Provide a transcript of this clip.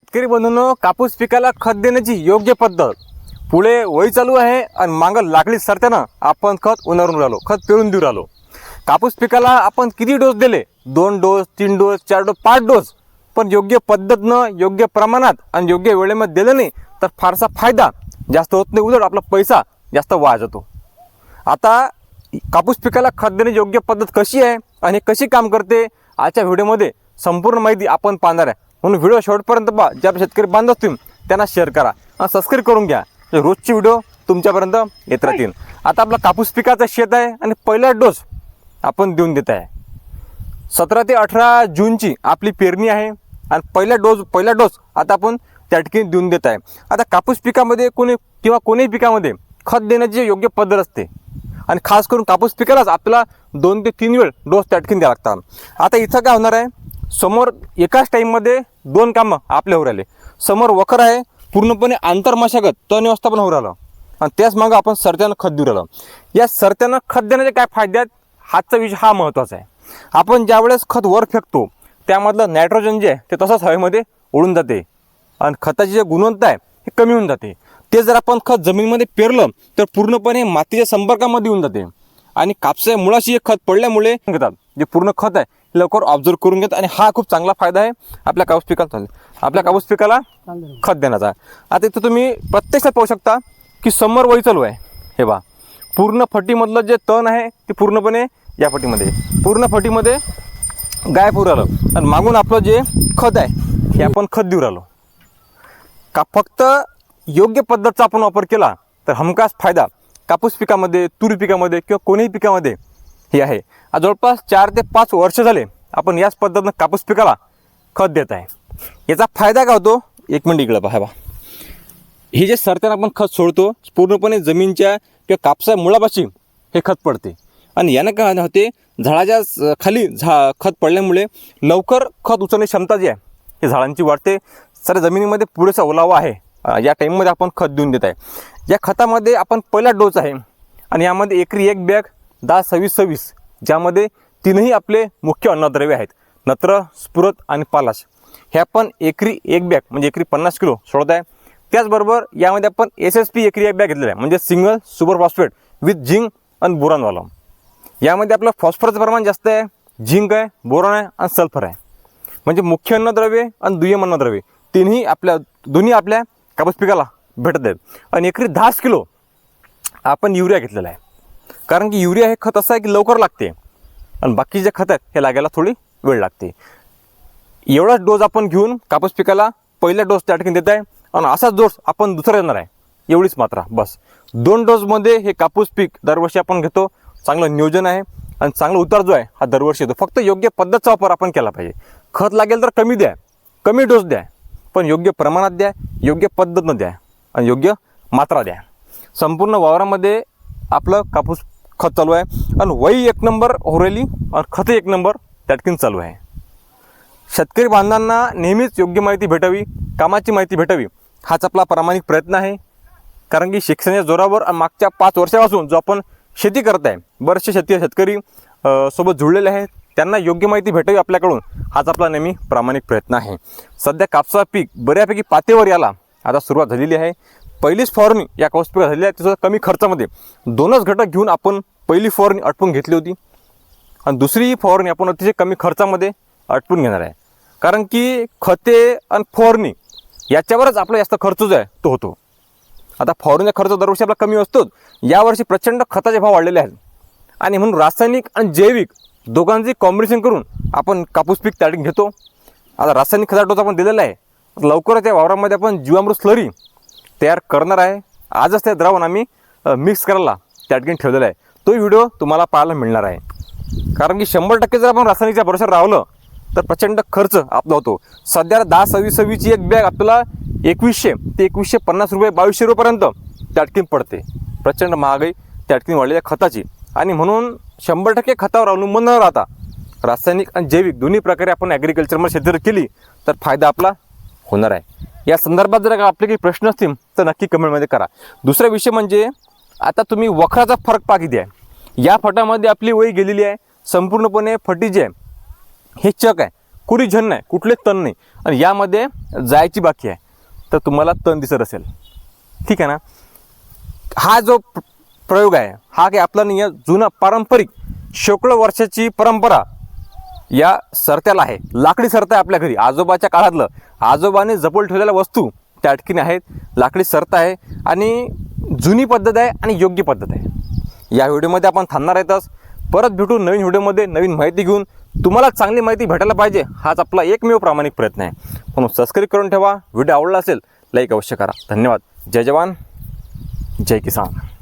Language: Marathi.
शेतकरी बंधूंनो, कापूस पिकाला खत देण्याची योग्य पद्धत. पुढे वही चालू आहे आणि मागं लाकडी सरत्यानं आपण खत उन्हाळून राहिलो, खत पेरून देऊ राहिलो. कापूस पिकाला आपण किती डोस दिले? 2 डोस, 3 डोस, 4 डोस, 5 डोस. पण योग्य पद्धतीनं, योग्य प्रमाणात आणि योग्य वेळेमध्ये दिलं नाही तर फारसा फायदा जास्त होत नाही, उलट आपला पैसा जास्त वाया जातो. आता कापूस पिकाला खत देण्याची योग्य पद्धत कशी आहे आणि कशी काम करते, आजच्या व्हिडिओमध्ये संपूर्ण माहिती आपण पाहणार आहे. म्हणून व्हिडिओ शेवटपर्यंत पहा. जे आपले शेतकरी बांधव असतील त्यांना शेअर करा आणि सबस्क्राईब करून घ्या. रोजची व्हिडिओ तुमच्यापर्यंत येत राहतील. आता आपला कापूस पिकाचं शेत आहे आणि पहिला डोस आपण देऊन देत आहे. 17 ते 18 जूनची आपली पेरणी आहे आणि पहिला डोस आता आपण त्या ठिकाणी देऊन देत आहे. आता कापूस पिकामध्ये कोणीही पिकामध्ये खत देण्याची योग्य पद्धत असते आणि खास करून कापूस पिकालाच आपल्याला 2 ते 3 वेळ डोस त्या ठिकाणी द्यावा लागतात. आता इथं काय होणार आहे, समोर एकाच टाईममध्ये 2 कामं आपल्या होऊ राहिले. समोर वखर आहे, पूर्णपणे आंतरमशागत तण व्यवस्थापन होऊ राहिलं आणि त्याच मागं आपण सरत्यानं खत देऊ राहिलो. या सरत्यानं खत देण्याचे काय फायदे आहेत, हाचा विषय हा महत्त्वाचा आहे. आपण ज्यावेळेस खत वर फेकतो त्यामधलं नायट्रोजन जे आहे ते तसंच हवेमध्ये उडून जाते आणि खताची जे गुणवत्ता आहे हे कमी होऊन जाते. ते जर आपण खत जमिनीमध्ये पेरलं तर पूर्णपणे मातीच्या संपर्कामध्ये येऊन जाते आणि कापसाच्या मुळाशी हे खत पडल्यामुळे घेतात, जे पूर्ण खत आहे लवकर ऑब्झर्व करून घेतात आणि हा खूप चांगला फायदा आहे आपल्या कापूस पिकाला. आपल्या कापूस पिकाला खत देण्याचा. आता इथं तुम्ही प्रत्यक्षात पाहू शकता की समोर वही चालू आहे. हे बा, पूर्ण फटीमधलं जे तण आहे ते पूर्णपणे या फटीमध्ये गायब होऊ राहिलं आणि मागून आपलं जे खत आहे हे आपण खत देऊ राहिलो. का फक्त योग्य पद्धतीचा आपण वापर केला तर हमखास फायदा कापूस पिकामध्ये, तुरी पिकामध्ये किंवा कोणीही पिकामध्ये हे आहे. जवळपास 4 ते 5 वर्ष झाले आपण याच पद्धतीनं कापूस पिकाला खत देत आहे. याचा फायदा काय होतो, 1 मिनिट इकडं पहा. हे जे सरत्यानं आपण खत सोडतो पूर्णपणे जमीनच्या किंवा कापसा मुळापाशी हे खत पडते आणि यानं काय होते, झाडाच्या खाली खत पडल्यामुळे लवकर खत उचलण्याची क्षमता जी आहे हे झाडांची वाढते. साऱ्या जमिनीमध्ये पुरेसा ओलावा आहे. या टाईममध्ये आपण खत देऊन देत आहे. या खतामध्ये आपण पहिला डोस आहे आणि यामध्ये एकरी 1 बॅग 10-26-26, ज्यामध्ये 3ही आपले मुख्य अन्नद्रव्य आहेत, नत्र, स्फुरद आणि पालाश. हे आपण एकरी 1 बॅग म्हणजे एकरी 50 किलो सोडत आहे. त्याचबरोबर यामध्ये आपण SSP एकरी 1 बॅग घेतलेला आहे, म्हणजे single super phosphate with zinc आणि बोरॉनवाला. यामध्ये आपलं फॉस्फरसचं प्रमाण जास्त आहे, झिंक आहे, बोरॉन आहे आणि सल्फर आहे. म्हणजे मुख्य अन्नद्रव्य आणि दुय्यम अन्नद्रव्य दोन्ही आपल्या कापूस पिकाला भेटत आहेत. आणि एकरी 10 किलो आपण युरिया घेतलेला आहे, कारण की युरिया हे खत असं आहे की लवकर लागते आणि बाकी जे खत आहेत हे लागायला थोडी वेळ लागते. एवढाच डोस आपण घेऊन कापूस पिकाला पहिला डोस त्या ठिकाणी देत आहे आणि असाच डोस आपण दुसरा देणार आहे, एवढीच मात्रा बस. 2 डोसमध्ये हे कापूस पीक दरवर्षी आपण घेतो. चांगलं नियोजन आहे आणि चांगला उतार जो आहे हा दरवर्षी येतो. फक्त योग्य पद्धतीचा वापर आपण केला पाहिजे. खत लागेल तर कमी द्या, कमी डोस द्या, पण योग्य प्रमाणात द्या, योग्य पद्धतीनं द्या आणि योग्य मात्रा द्या. संपूर्ण वावरामध्ये आपलं कापूस खत चालू आहे आणि वही 1 नंबर हो राहिली आणि खत 1 नंबर त्या ठिकाणी चालू आहे. शेतकरी बांधवांना नेहमीच योग्य माहिती भेटावी, कामाची माहिती भेटावी, हाच आपला प्रामाणिक प्रयत्न आहे. कारण की शिक्षणाच्या जोरावर मागच्या 5 वर्षापासून जो आपण शेती करत आहे, बरेचसे शेतकरी सोबत जुळलेले आहेत, त्यांना योग्य माहिती भेटावी आपल्याकडून, हाच आपला नेहमी प्रामाणिक प्रयत्न आहे. सध्या कापसा पीक बऱ्यापैकी पातेवर याला आता सुरुवात झालेली आहे. पहिलीच फवारणी या कापूस पिकात झालेली आहे, तिथं कमी खर्चामध्ये 2च घटक घेऊन आपण पहिली फवारणी आटपून घेतली होती आणि दुसरी फवारणी आपण अतिशय कमी खर्चामध्ये आटपून घेणार आहे. कारण की खते आणि फवारणी याच्यावरच आपला जास्त खर्च जो आहे तो होतो. आता फवारणीचा खर्च दरवर्षी आपला कमी असतोच, यावर्षी प्रचंड खताचे भाव वाढलेले आहेत आणि म्हणून रासायनिक आणि जैविक दोघांचे कॉम्बिनेशन करून आपण कापूस पीक त्या ठिकाणी घेतो. आता रासायनिक खताचा डोस आपण दिलेला आहे, लवकरच या वावरामध्ये आपण जीवामृत स्लरी तयार करणार आहे. आजच ते द्रावण आम्ही मिक्स करायला त्या ठिकाणी ठेवलेला आहे. तोही व्हिडिओ तुम्हाला पाहायला मिळणार आहे. कारण की 100% जर आपण रासायनिकच्या भरोश्यावर राहिलं तर प्रचंड खर्च आपला होतो. सध्या 10-26-26ची 1 बॅग आपल्याला 2100 ते 2150 रुपये, 2200 रुपयेपर्यंत त्या ठिकाणी पडते. प्रचंड महागाई त्या ठिकाणी वाढलेल्या खताची आणि म्हणून 100% खतावर अवलंबून न राहता रासायनिक आणि जैविक दोन्ही प्रकारे आपण ॲग्रिकल्चरमध्ये शेती केली तर फायदा आपला होणार आहे. या संदर्भात जर आपले काही प्रश्न असतील तर नक्की कमेंटमध्ये करा. दुसरा विषय म्हणजे आता तुम्ही वखराचा फरक पहा किती आहे. या फटामध्ये आपली वही गेलेली आहे, संपूर्णपणे फटी जी आहे हे चक आहे, कुणी झण नाही, कुठलेच तण नाही, आणि यामध्ये जायची बाकी आहे, तर तुम्हाला तण दिसत असेल. ठीक आहे ना. हा जो प्रयोग आहे हा काही आपला नाही आहे, जुना पारंपरिक शेकडो वर्षाची परंपरा या सरत्याला आहे. लाकडी सरता आहे आपल्या घरी, आजोबाच्या काळातलं, आजोबाने जपून ठेवलेल्या वस्तू त्या ठिकाणी आहेत. लाकडी सरता आहे आणि जुनी पद्धत आहे आणि योग्य पद्धत आहे. या व्हिडिओमध्ये आपण थांबणार आहेतच. परत भेटू नवीन व्हिडिओमध्ये नवीन माहिती घेऊन. तुम्हाला चांगली माहिती भेटायला पाहिजे हाच आपला एकमेव प्रामाणिक प्रयत्न आहे. म्हणून सबस्क्राईब करून ठेवा. व्हिडिओ आवडला असेल लाईक अवश्य करा. धन्यवाद. जय जवान जय किसान.